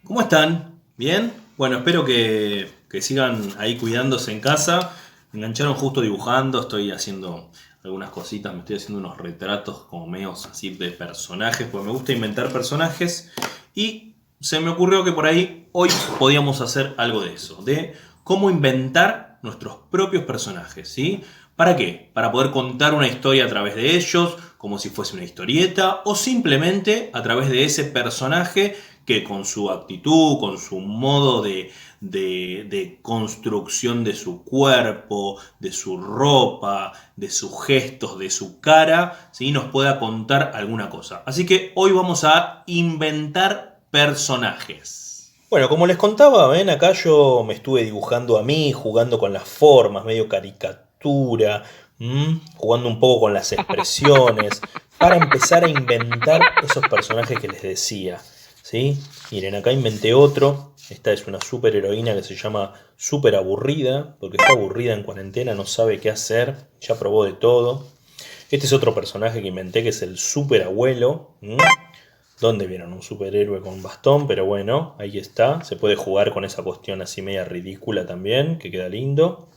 ¿Cómo están? ¿Bien? Bueno, espero que sigan ahí cuidándose en casa. Me engancharon justo dibujando, estoy haciendo algunas cositas, me estoy haciendo unos retratos como medios así de personajes, porque me gusta inventar personajes. Y se me ocurrió que por ahí hoy podíamos hacer algo de eso, de cómo inventar nuestros propios personajes, ¿sí? ¿Para qué? Para poder contar una historia a través de ellos, como si fuese una historieta, o simplemente a través de ese personaje que con su actitud, con su modo de construcción de su cuerpo, de su ropa, de sus gestos, de su cara, ¿sí? Nos pueda contar alguna cosa. Así que hoy vamos a inventar personajes. Bueno, como les contaba, ven, acá yo me estuve dibujando a mí, jugando con las formas, medio caricatura, jugando un poco con las expresiones, para empezar a inventar esos personajes que les decía. ¿Sí? Miren, acá inventé otro. Esta es una super heroína que se llama Super Aburrida, porque está aburrida en cuarentena, no sabe qué hacer, ya probó de todo. Este es otro personaje que inventé que es el Super Abuelo. ¿Dónde vieron un superhéroe con bastón? Pero bueno, ahí está. Se puede jugar con esa cuestión así media ridícula también, que queda lindo.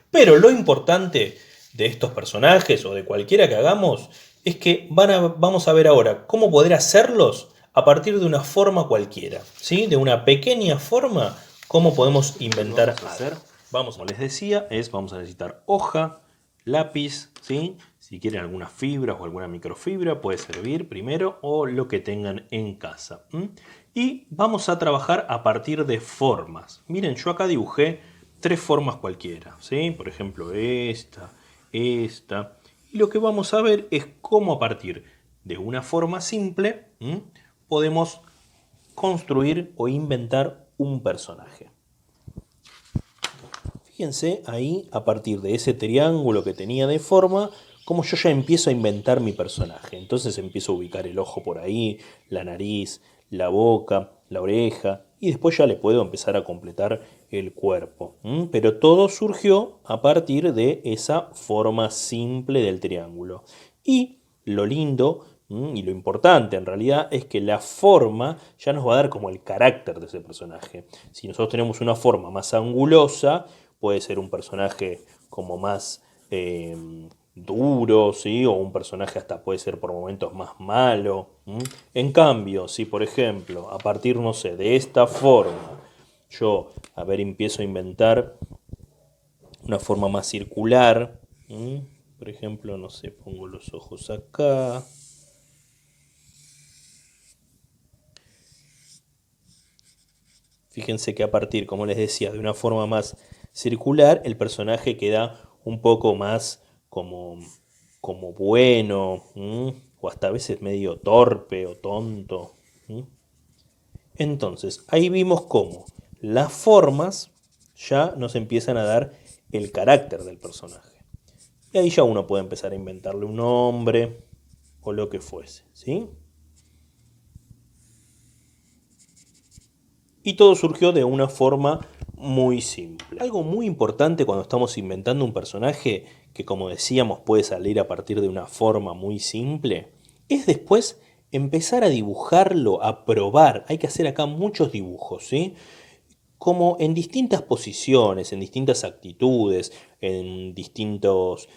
Pero lo importante de estos personajes o de cualquiera que hagamos es que vamos a ver ahora cómo poder hacerlos a partir de una forma cualquiera, ¿sí? De una pequeña forma, cómo podemos inventar vamos a hacer. Vamos, como les decía, vamos a necesitar hoja, lápiz, ¿sí? Si quieren alguna fibra o alguna microfibra puede servir primero o lo que tengan en casa. Y vamos a trabajar a partir de formas. Miren, yo acá dibujé tres formas cualquiera, ¿sí? Por ejemplo, esta. Y lo que vamos a ver es cómo a partir de una forma simple podemos construir o inventar un personaje. Fíjense ahí, a partir de ese triángulo que tenía de forma, como yo ya empiezo a inventar mi personaje. Entonces empiezo a ubicar el ojo por ahí, la nariz, la boca, la oreja, y después ya le puedo empezar a completar el cuerpo. Pero todo surgió a partir de esa forma simple del triángulo. Y lo lindo y lo importante en realidad es que la forma ya nos va a dar como el carácter de ese personaje. Si nosotros tenemos una forma más angulosa, puede ser un personaje como más duro, ¿sí? O un personaje hasta puede ser por momentos más malo. En cambio, si por ejemplo, a partir, no sé, de esta forma, yo, a ver, empiezo a inventar una forma más circular, por ejemplo, no sé, pongo los ojos acá. Fíjense que a partir, como les decía, de una forma más circular, el personaje queda un poco más como bueno, o hasta a veces medio torpe o tonto. Entonces, ahí vimos cómo las formas ya nos empiezan a dar el carácter del personaje. Y ahí ya uno puede empezar a inventarle un nombre o lo que fuese, ¿sí? Y todo surgió de una forma muy simple. Algo muy importante cuando estamos inventando un personaje, que como decíamos puede salir a partir de una forma muy simple, es después empezar a dibujarlo, a probar. Hay que hacer acá muchos dibujos, ¿sí? Como en distintas posiciones, en distintas actitudes, en distintos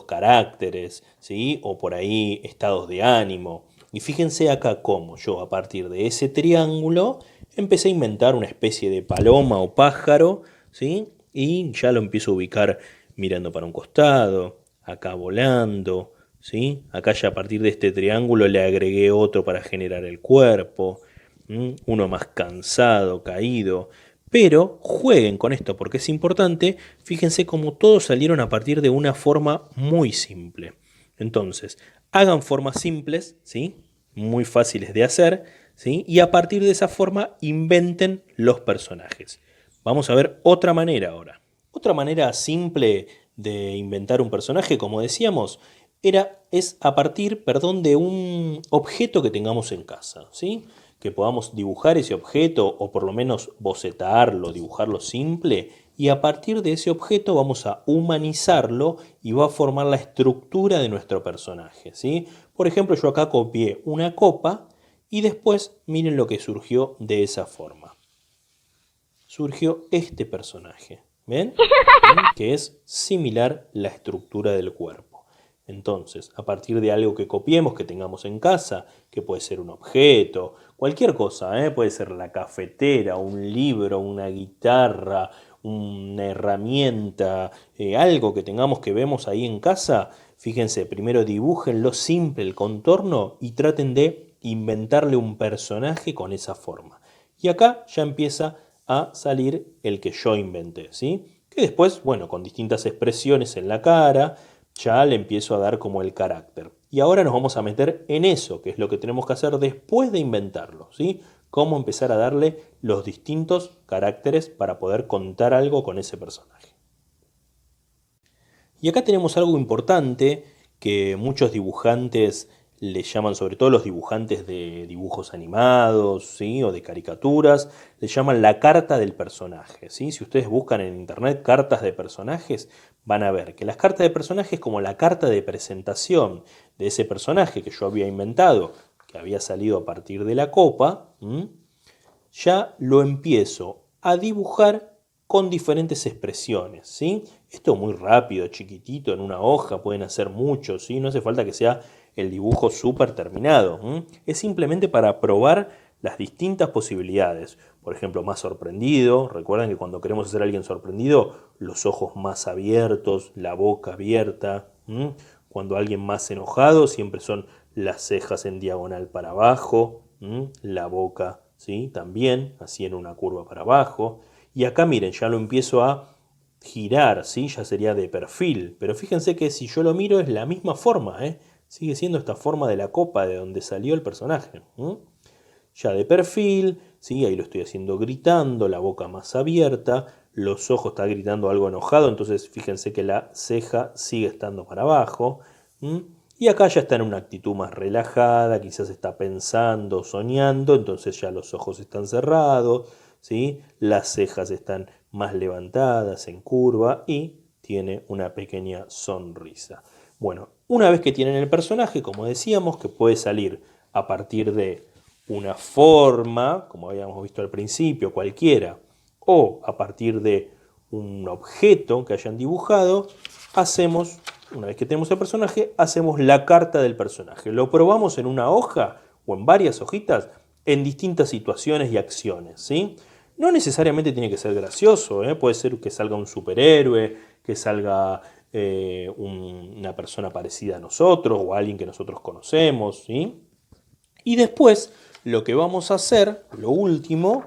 caracteres, ¿sí? O por ahí estados de ánimo. Y fíjense acá cómo yo a partir de ese triángulo empecé a inventar una especie de paloma o pájaro, ¿sí? Y ya lo empiezo a ubicar mirando para un costado, acá volando, ¿sí? Acá ya a partir de este triángulo le agregué otro para generar el cuerpo, uno más cansado, caído. Pero jueguen con esto porque es importante. Fíjense cómo todos salieron a partir de una forma muy simple. Entonces, hagan formas simples, ¿sí? Muy fáciles de hacer, ¿sí? Y a partir de esa forma inventen los personajes. Vamos a ver otra manera ahora. Otra manera simple de inventar un personaje, como decíamos, es a partir, perdón, de un objeto que tengamos en casa, ¿sí? Que podamos dibujar ese objeto o por lo menos bocetarlo, dibujarlo simple y a partir de ese objeto vamos a humanizarlo y va a formar la estructura de nuestro personaje, ¿sí? Por ejemplo, yo acá copié una copa Y después miren lo que surgió de esa forma. Surgió este personaje, ¿ven? Que es similar la estructura del cuerpo. Entonces, a partir de algo que copiemos, que tengamos en casa, que puede ser un objeto, cualquier cosa, puede ser la cafetera, un libro, una guitarra, una herramienta, algo que tengamos que vemos ahí en casa, fíjense, primero dibújenlo simple, el contorno, y traten de inventarle un personaje con esa forma. Y acá ya empieza a salir el que yo inventé, ¿sí? Que después, bueno, con distintas expresiones en la cara, ya le empiezo a dar como el carácter. Y ahora nos vamos a meter en eso, que es lo que tenemos que hacer después de inventarlo, ¿sí? Cómo empezar a darle los distintos caracteres para poder contar algo con ese personaje. Y acá tenemos algo importante que muchos dibujantes le llaman, sobre todo los dibujantes de dibujos animados, ¿sí? O de caricaturas, le llaman la carta del personaje, ¿sí? Si ustedes buscan en internet cartas de personajes, van a ver que las cartas de personajes, como la carta de presentación de ese personaje que yo había inventado, que había salido a partir de la copa, ya lo empiezo a dibujar con diferentes expresiones, ¿sí? Esto muy rápido, chiquitito, en una hoja, pueden hacer mucho, ¿sí? No hace falta que sea el dibujo súper terminado. Es simplemente para probar las distintas posibilidades. Por ejemplo, más sorprendido. Recuerden que cuando queremos hacer a alguien sorprendido, los ojos más abiertos, la boca abierta. Cuando alguien más enojado, siempre son las cejas en diagonal para abajo, la boca, ¿sí? También, así en una curva para abajo. Y acá miren, ya lo empiezo a girar, ¿sí? Ya sería de perfil. Pero fíjense que si yo lo miro es la misma forma, ¿eh? Sigue siendo esta forma de la copa de donde salió el personaje. Ya de perfil, ¿sí? Ahí lo estoy haciendo gritando, la boca más abierta, los ojos está gritando algo enojado, entonces fíjense que la ceja sigue estando para abajo. Y acá ya está en una actitud más relajada, quizás está pensando, soñando, entonces ya los ojos están cerrados, ¿sí? Las cejas están más levantadas en curva y tiene una pequeña sonrisa. Bueno, una vez que tienen el personaje, como decíamos, que puede salir a partir de una forma, como habíamos visto al principio, cualquiera, o a partir de un objeto que hayan dibujado, hacemos, una vez que tenemos el personaje, hacemos la carta del personaje. Lo probamos en una hoja o en varias hojitas en distintas situaciones y acciones, ¿sí? No necesariamente tiene que ser gracioso, puede ser que salga un superhéroe, que salga una persona parecida a nosotros o alguien que nosotros conocemos, ¿sí? Y después lo que vamos a hacer, lo último,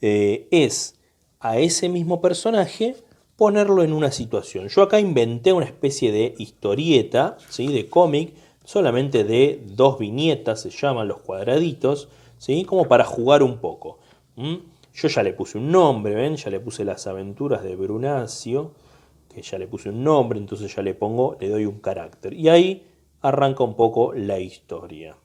es a ese mismo personaje ponerlo en una situación. Yo acá inventé una especie de historieta, ¿sí? De cómic, solamente de 2 viñetas, se llaman los cuadraditos, ¿sí? Como para jugar un poco. Yo ya le puse un nombre, ¿ven? Ya le puse Las aventuras de Brunacio, que ya le puse un nombre, entonces ya le pongo, le doy un carácter. Y ahí arranca un poco la historia.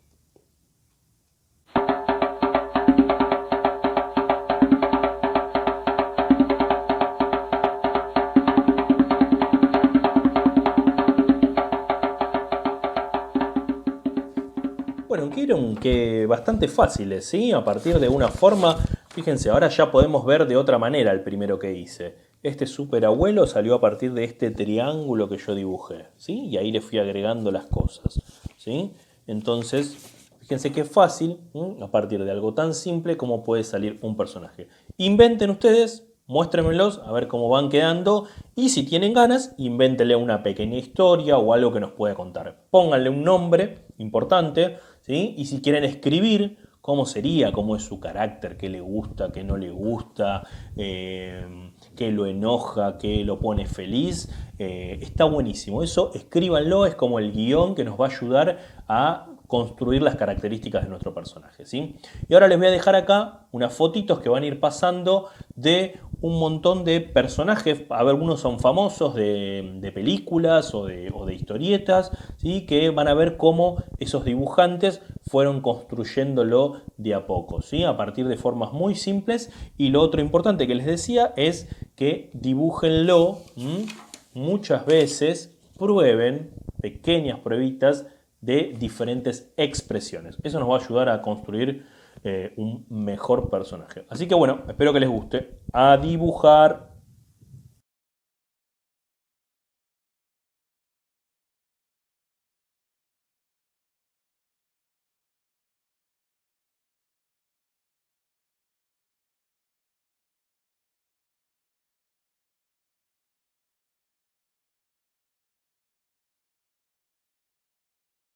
Bueno, vieron que bastante fáciles, ¿sí? A partir de una forma, fíjense, ahora ya podemos ver de otra manera el primero que hice. Este superabuelo salió a partir de este triángulo que yo dibujé, ¿sí? Y ahí le fui agregando las cosas, ¿sí? Entonces, fíjense qué fácil, a partir de algo tan simple como puede salir un personaje. Inventen ustedes, muéstrenmelos, a ver cómo van quedando. Y si tienen ganas, invéntenle una pequeña historia o algo que nos pueda contar. Pónganle un nombre importante, ¿sí? Y si quieren escribir cómo sería, cómo es su carácter, qué le gusta, qué no le gusta, qué lo enoja, qué lo pone feliz, está buenísimo. Eso escríbanlo, es como el guión que nos va a ayudar a construir las características de nuestro personaje, ¿sí? Y ahora les voy a dejar acá unas fotitos que van a ir pasando de un montón de personajes, a ver, algunos son famosos de películas o de historietas, ¿sí? Que van a ver cómo esos dibujantes fueron construyéndolo de a poco, ¿sí? A partir de formas muy simples. Y lo otro importante que les decía es que dibújenlo muchas veces, prueben pequeñas pruebitas de diferentes expresiones. Eso nos va a ayudar a construir un mejor personaje. Así que bueno, espero que les guste. A dibujar.